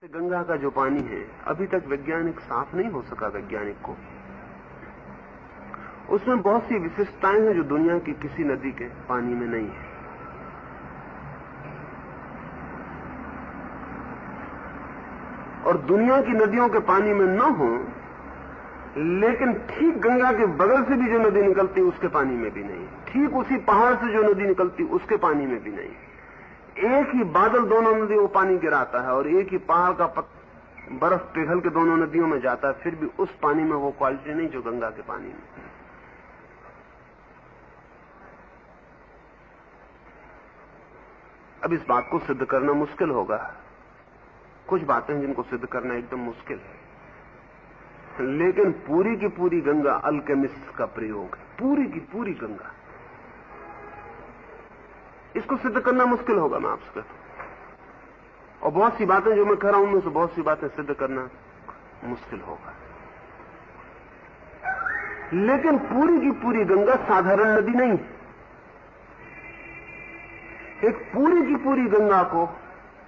गंगा का जो पानी है अभी तक वैज्ञानिक साफ नहीं हो सका वैज्ञानिक को। उसमें बहुत सी विशिष्टताएं हैं जो दुनिया की किसी नदी के पानी में नहीं है। और दुनिया की नदियों के पानी में न हो, लेकिन ठीक गंगा के बगल से भी जो नदी निकलती उसके पानी में भी नहीं, ठीक उसी पहाड़ से जो नदी निकलती उसके पानी में भी नहीं। एक ही बादल दोनों नदियों को पानी गिराता है और एक ही पहाड़ का बर्फ पिघल के दोनों नदियों में जाता है, फिर भी उस पानी में वो क्वालिटी नहीं जो गंगा के पानी में। अब इस बात को सिद्ध करना मुश्किल होगा। कुछ बातें हैं जिनको सिद्ध करना एकदम मुश्किल है, लेकिन पूरी की पूरी गंगा अल्केमिस्ट का प्रयोग है। पूरी की पूरी गंगा, इसको सिद्ध करना मुश्किल होगा, मैं आपसे कहता हूं। और बहुत सी बातें जो मैं कह रहा हूं उनमें से बहुत सी बातें सिद्ध करना मुश्किल होगा। लेकिन पूरी की पूरी गंगा साधारण नदी नहीं है। एक पूरी की पूरी गंगा को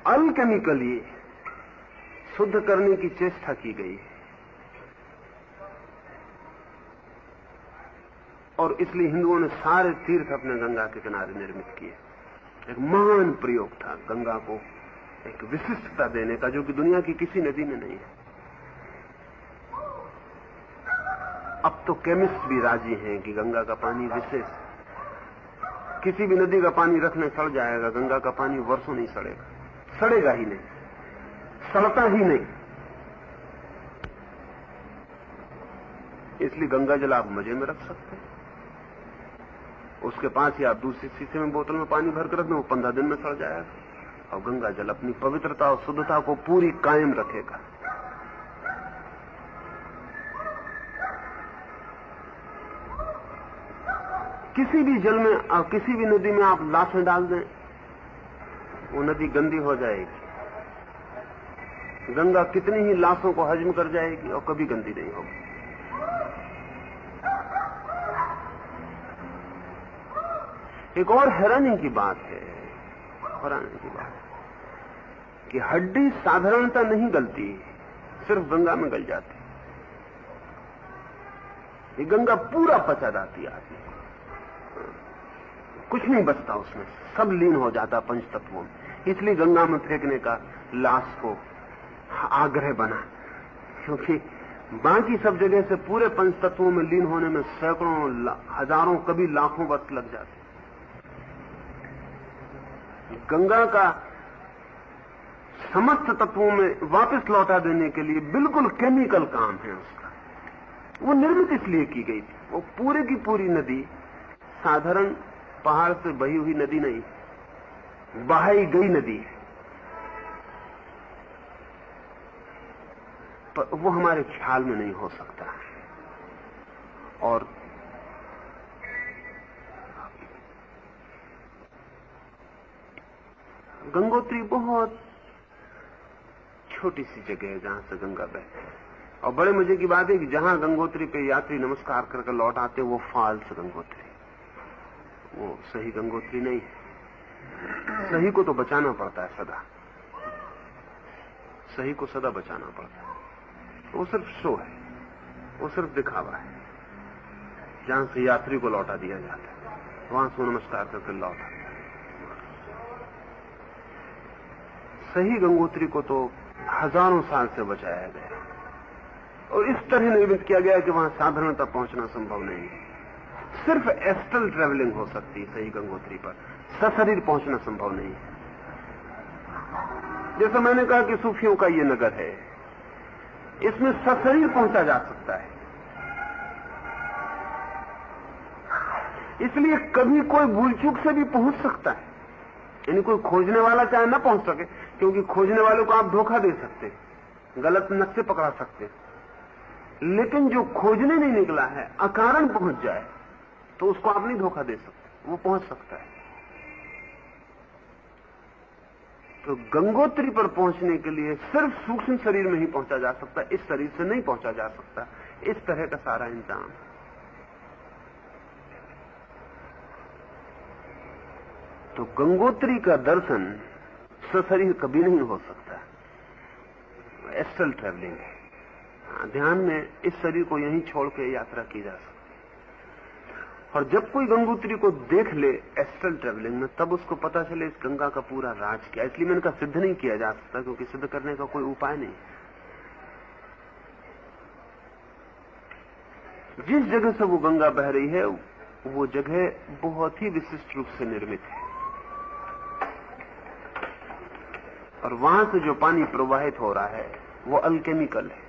अल्केमिकली शुद्ध करने की चेष्टा की गई है, और इसलिए हिंदुओं ने सारे तीर्थ अपने गंगा के किनारे निर्मित किए। एक महान प्रयोग था गंगा को एक विशिष्टता देने का, जो कि दुनिया की किसी नदी में नहीं है। अब तो केमिस्ट भी राजी हैं कि गंगा का पानी विशेष, किसी भी नदी का पानी रखने सड़ जाएगा, गंगा का पानी वर्षों नहीं सड़ेगा, सड़ेगा ही नहीं, सड़ता ही नहीं। इसलिए गंगा जल आप मजे में रख सकते हैं। उसके पास ही आप दूसरी शीशे में बोतल में पानी भर कर रख दें, वो 15 दिन में सड़ जाएगा। और गंगा जल अपनी पवित्रता और शुद्धता को पूरी कायम रखेगा। किसी भी जल में और किसी भी नदी में आप लाशें डाल दें, वो नदी गंदी हो जाएगी। गंगा कितनी ही लाशों को हजम कर जाएगी और कभी गंदी नहीं होगी। एक और हैरानी की बात है, कि हड्डी साधारणता नहीं गलती, सिर्फ गंगा में गल जाती। ये गंगा पूरा पचा जाती आदमी, कुछ नहीं बचता उसमें, सब लीन हो जाता पंच तत्वों में। इसलिए गंगा में फेंकने का लाश को आग्रह बना, क्योंकि बाकी सब जगह से पूरे पंच तत्वों में लीन होने में सैकड़ों, हजारों, कभी लाखों वर्ष लग जाते। गंगा का समस्त तत्वों में वापस लौटा देने के लिए बिल्कुल केमिकल काम है उसका। वो निर्मित इसलिए की गई थी। वो पूरे की पूरी नदी साधारण पहाड़ से बही हुई नदी नहीं, बहाई गई नदी है। पर वो हमारे ख्याल में नहीं हो सकता। और गंगोत्री बहुत छोटी सी जगह है जहां से गंगा बहती है। और बड़े मजे की बात है कि जहां गंगोत्री पे यात्री नमस्कार करके लौट आते वो फाल्स गंगोत्री, वो सही गंगोत्री नहीं है। सही को तो बचाना पड़ता है सदा, सही को सदा बचाना पड़ता है। वो सिर्फ शो है, वो सिर्फ दिखावा है। जहां से यात्री को लौटा दिया जाता है वहां से नमस्कार करके लौटा। सही गंगोत्री को तो हजारों साल से बचाया गया और इस तरह निर्मित किया गया कि वहां साधारणता पहुंचना संभव नहीं है। सिर्फ एस्ट्रल ट्रेवलिंग हो सकती है सही गंगोत्री पर, सशरीर पहुंचना संभव नहीं है। जैसे मैंने कहा कि सूफियों का ये नगर है, इसमें सशरीर पहुंचा जा सकता है। इसलिए कभी कोई भूल चूक से भी पहुंच सकता है। यानी कोई खोजने वाला चाहे ना पहुंच सके, क्योंकि खोजने वालों को आप धोखा दे सकते, गलत नक्शे पकड़ा सकते, लेकिन जो खोजने नहीं निकला है अकारण पहुंच जाए तो उसको आप नहीं धोखा दे सकते, वो पहुंच सकता है। तो गंगोत्री पर पहुंचने के लिए सिर्फ सूक्ष्म शरीर में ही पहुंचा जा सकता, इस शरीर से नहीं पहुंचा जा सकता। इस तरह का सारा इंतजाम। तो गंगोत्री का दर्शन सशरीर कभी नहीं हो सकता। एस्ट्रल ट्रैवलिंग है। ध्यान में इस शरीर को यहीं छोड़ के यात्रा की जा सकती है। और जब कोई गंगोत्री को देख ले एस्ट्रल ट्रैवलिंग में, तब उसको पता चले इस गंगा का पूरा राज क्या। इसलिए मैंने कहा सिद्ध नहीं किया जा सकता, क्योंकि सिद्ध करने का कोई उपाय नहीं। जिस जगह से वो गंगा बह रही है, वो जगह बहुत ही विशिष्ट रूप से निर्मित है, और वहां से जो पानी प्रवाहित हो रहा है वो अल्केमिकल है।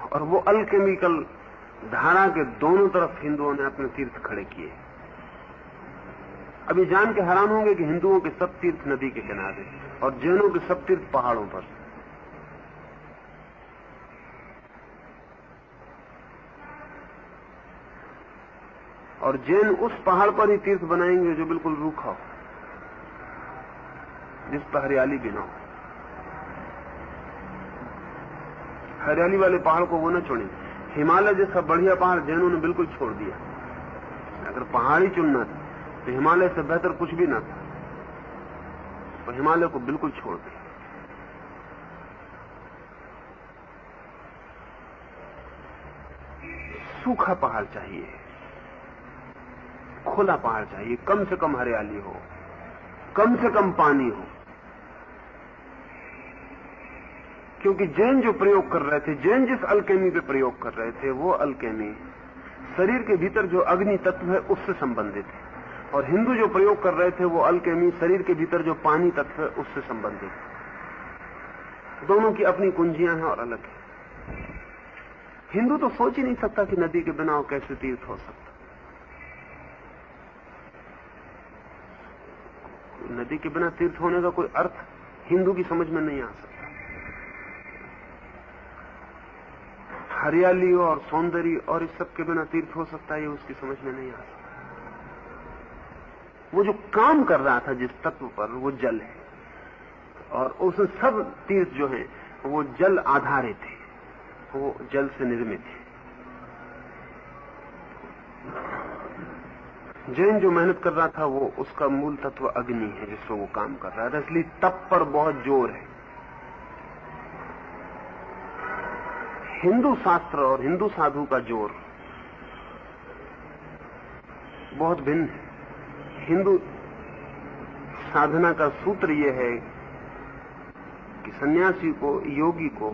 और वो अल्केमिकल धारा के दोनों तरफ हिंदुओं ने अपने तीर्थ खड़े किए। अभी जान के हैरान होंगे कि हिंदुओं के सब तीर्थ नदी के किनारे और जैनों के सब तीर्थ पहाड़ों पर। और जैन उस पहाड़ पर ही तीर्थ बनाएंगे जो बिल्कुल रूखा हो, जिस पर हरियाली भी ना हो। हरियाली वाले पहाड़ को वो न छोड़ेंगे। हिमालय जैसा बढ़िया पहाड़ जैनों ने बिल्कुल छोड़ दिया। अगर पहाड़ ही चुनना था तो हिमालय से बेहतर कुछ भी ना था, तो हिमालय को बिल्कुल छोड़ दिया। सूखा पहाड़ चाहिए, खुला पहाड़ चाहिए, कम से कम हरियाली हो, कम से कम पानी हो। क्योंकि जैन जो प्रयोग कर रहे थे, जैन जिस अल्केमी पे प्रयोग कर रहे थे, वो अल्केमी शरीर के भीतर जो अग्नि तत्व है उससे संबंधित है, और हिंदू जो प्रयोग कर रहे थे वो अल्केमी शरीर के भीतर जो पानी तत्व है उससे संबंधित है। दोनों की अपनी कुंजियां हैं और अलग है। हिंदू तो सोच ही नहीं सकता कि नदी के बिना कैसे तीर्थ हो सकता। नदी के बिना तीर्थ होने का कोई अर्थ हिंदू की समझ में नहीं आ सकता। हरियाली और सौंदर्य और इस सब के बिना तीर्थ हो सकता है, ये उसकी समझ में नहीं आ सकता। वो जो काम कर रहा था जिस तत्व पर, वो जल है, और उस सब तीर्थ जो हैं वो जल आधारित है, वो जल से निर्मित है। जैन जो मेहनत कर रहा था वो उसका मूल तत्व अग्नि है जिससे वो काम कर रहा था, इसलिए तप पर बहुत जोर है। हिंदू शास्त्र और हिंदू साधु का जोर बहुत भिन्न है। हिंदू साधना का सूत्र यह है कि सन्यासी को, योगी को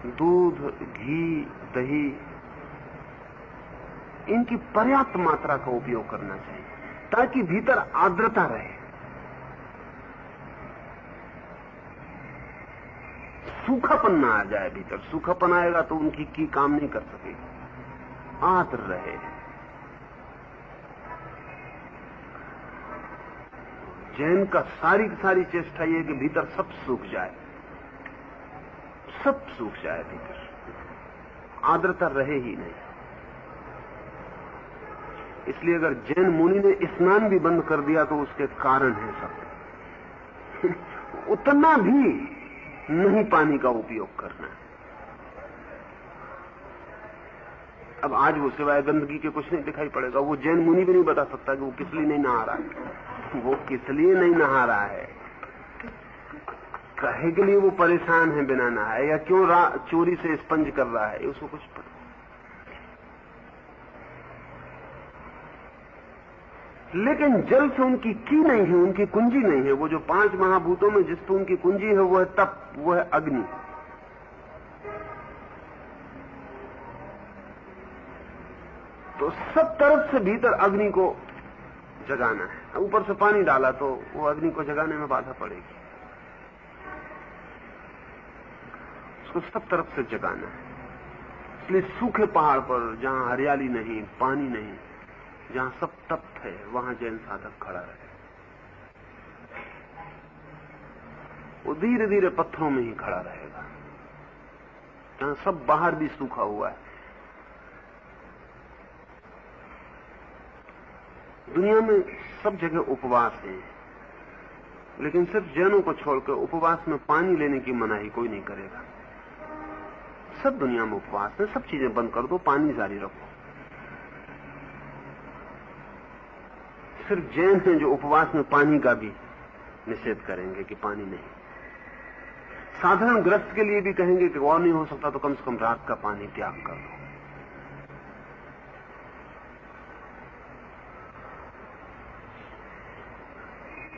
दूध, घी, दही इनकी पर्याप्त मात्रा का उपयोग करना चाहिए, ताकि भीतर आर्द्रता रहे। सूखापन ना आ जाए भीतर। सूखापन आएगा तो उनकी की काम नहीं कर सकेगी, आर्द्र रहे। जैन का सारी की सारी चेष्टा ये कि भीतर सब सूख जाए, सब सूख जाए भीतर, आर्द्रता रहे ही नहीं। इसलिए अगर जैन मुनि ने स्नान भी बंद कर दिया तो उसके कारण है सब। उतना भी नहीं पानी का उपयोग करना। अब आज वो सिवाय गंदगी के कुछ नहीं दिखाई पड़ेगा। वो जैन मुनि भी नहीं बता सकता कि वो किस लिए नहीं नहा रहा है, वो किस लिए नहीं नहा रहा है, कहे के लिए वो परेशान है बिना नहाए, या क्यों चोरी से स्पंज कर रहा है, उसको कुछ पता। लेकिन जल से उनकी की नहीं है, उनकी कुंजी नहीं है। वो जो 5 महाभूतों में जिस पर उनकी कुंजी है वो है तप, वो है अग्नि। तो सब तरफ से भीतर अग्नि को जगाना है। ऊपर से पानी डाला तो वो अग्नि को जगाने में बाधा पड़ेगी, उसको सब तरफ से जगाना है। इसलिए सूखे पहाड़ पर जहां हरियाली नहीं, पानी नहीं, जहां सब तप्त है, वहां जैन साधक खड़ा रहे। वो धीरे धीरे पत्थरों में ही खड़ा रहेगा। जहां सब बाहर भी सूखा हुआ है। दुनिया में सब जगह उपवास है, लेकिन सिर्फ जैनों को छोड़कर उपवास में पानी लेने की मनाही कोई नहीं करेगा। सब दुनिया में उपवास है, सब चीजें बंद कर दो, पानी जारी रखो। सिर्फ जैन हैं जो उपवास में पानी का भी निषेध करेंगे कि पानी नहीं। साधारण ग्रस्त के लिए भी कहेंगे कि और नहीं हो सकता तो कम से कम रात का पानी त्याग कर दो।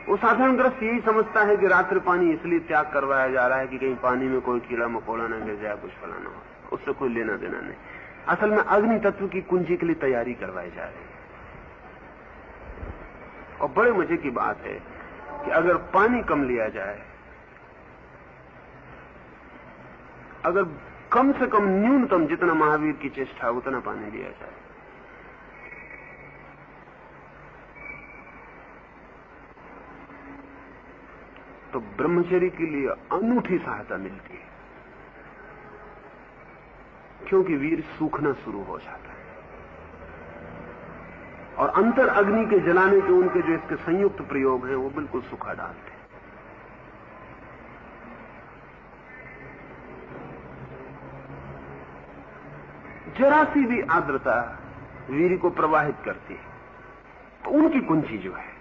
वो साधारण ग्रस्त यही समझता है कि रात्रि पानी इसलिए त्याग करवाया जा रहा है कि कहीं पानी में कोई कीड़ा मकोड़ा ना गिर जाए, कुछ फलाना हो, उससे कोई लेना देना नहीं। असल में अग्नि तत्व की कुंजी के लिए तैयारी करवाई जा रही है। और बड़े मजे की बात है कि अगर पानी कम लिया जाए, अगर कम से कम न्यूनतम जितना महावीर की चेष्टा उतना पानी लिया जाए, तो ब्रह्मचर्य के लिए अनूठी सहायता मिलती है, क्योंकि वीर सूखना शुरू हो जाता है और अंतर अग्नि के जलाने के उनके जो इसके संयुक्त प्रयोग हैं वो बिल्कुल सूखा डालते हैं। जरा सी भी आर्द्रता वीर को प्रवाहित करती है, तो उनकी कुंजी जो है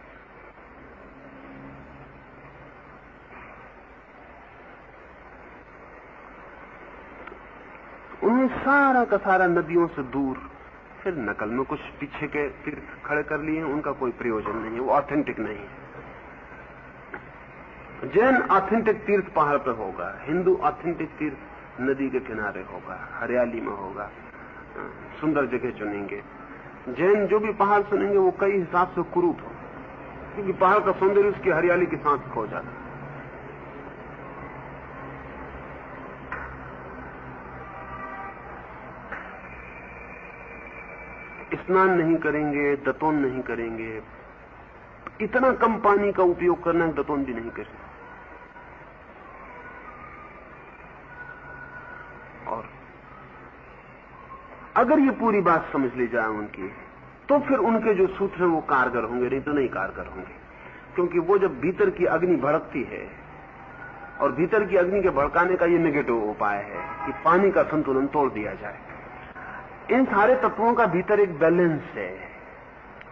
उन्होंने सारा का सारा नदियों से दूर, फिर नकल में कुछ पीछे के तीर्थ खड़े कर लिए हैं, उनका कोई प्रयोजन नहीं है, वो ऑथेंटिक नहीं है। जैन ऑथेंटिक तीर्थ पहाड़ पर होगा, हिंदू ऑथेंटिक तीर्थ नदी के किनारे होगा, हरियाली में होगा, सुंदर जगह चुनेंगे। जैन जो भी पहाड़ चुनेंगे वो कई हिसाब से कुरूप हो, क्योंकि पहाड़ का सौंदर्य उसकी हरियाली के साथ खो जाता है। स्नान नहीं करेंगे, दतोन नहीं करेंगे, इतना कम पानी का उपयोग करना है, दतोन भी नहीं करेंगे। और अगर ये पूरी बात समझ ली जाए उनकी, तो फिर उनके जो सूत्र हैं वो कारगर होंगे, नहीं तो नहीं कारगर होंगे। क्योंकि वो जब भीतर की अग्नि भड़कती है, और भीतर की अग्नि के भड़काने का ये नेगेटिव उपाय है कि पानी का संतुलन तोड़ दिया जाए। इन सारे तत्वों का भीतर एक बैलेंस है,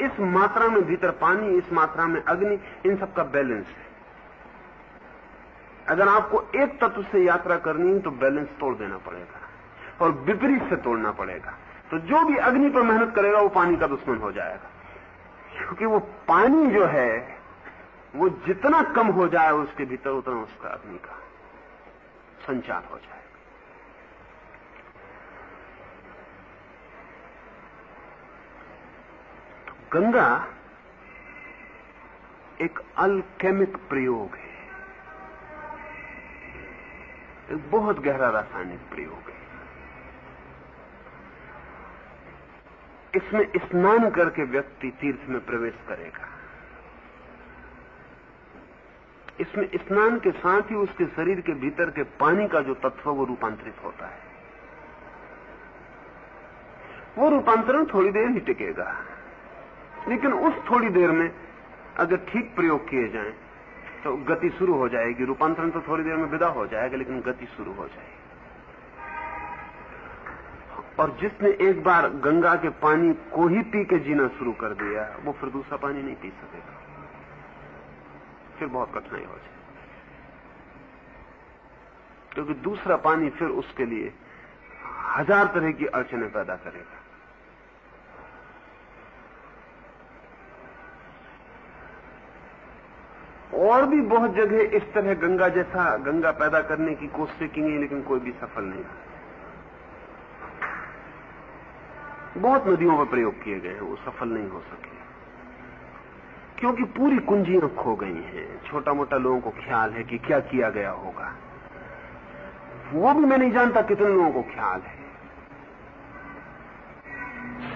इस मात्रा में भीतर पानी, इस मात्रा में अग्नि, इन सब का बैलेंस है। अगर आपको एक तत्व से यात्रा करनी है तो बैलेंस तोड़ देना पड़ेगा और विपरीत से तोड़ना पड़ेगा। तो जो भी अग्नि पर मेहनत करेगा वो पानी का दुश्मन हो जाएगा, क्योंकि वो पानी जो है वो जितना कम हो जाए उसके भीतर उतना उसका अग्नि का संचार हो जाएगा। गंगा एक अल्केमिक प्रयोग है, एक बहुत गहरा रासायनिक प्रयोग है। इसमें स्नान करके व्यक्ति तीर्थ में प्रवेश करेगा। इसमें स्नान के साथ ही उसके शरीर के भीतर के पानी का जो तत्व वो रूपांतरित होता है। वो रूपांतरण थोड़ी देर ही टिकेगा, लेकिन उस थोड़ी देर में अगर ठीक प्रयोग किए जाएं तो गति शुरू हो जाएगी। रूपांतरण तो थोड़ी देर में विदा हो जाएगा, लेकिन गति शुरू हो जाएगी। और जिसने एक बार गंगा के पानी को ही पी के जीना शुरू कर दिया, वो फिर दूसरा पानी नहीं पी सकेगा, फिर बहुत कठिनाई हो जाए, क्योंकि दूसरा पानी फिर उसके लिए 1000 तरह की अड़चनें पैदा करेगा। और भी बहुत जगह इस तरह गंगा जैसा गंगा पैदा करने की कोशिश की गई, लेकिन कोई भी सफल नहीं। बहुत नदियों पर प्रयोग किए गए हैं, वो सफल नहीं हो सके, क्योंकि पूरी कुंजियां खो गई हैं। छोटा मोटा लोगों को ख्याल है कि क्या किया गया होगा, वो भी मैं नहीं जानता कितने लोगों को ख्याल है।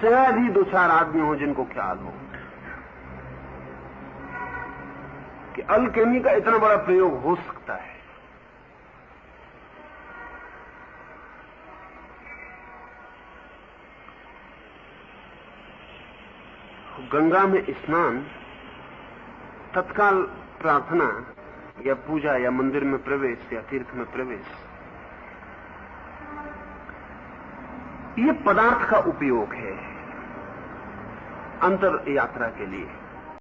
शायद ही 2-4 आदमी हो जिनको ख्याल हो कि अल्केमी का इतना बड़ा प्रयोग हो सकता है। गंगा में स्नान, तत्काल प्रार्थना या पूजा या मंदिर में प्रवेश या तीर्थ में प्रवेश, ये पदार्थ का उपयोग है अंतर यात्रा के लिए।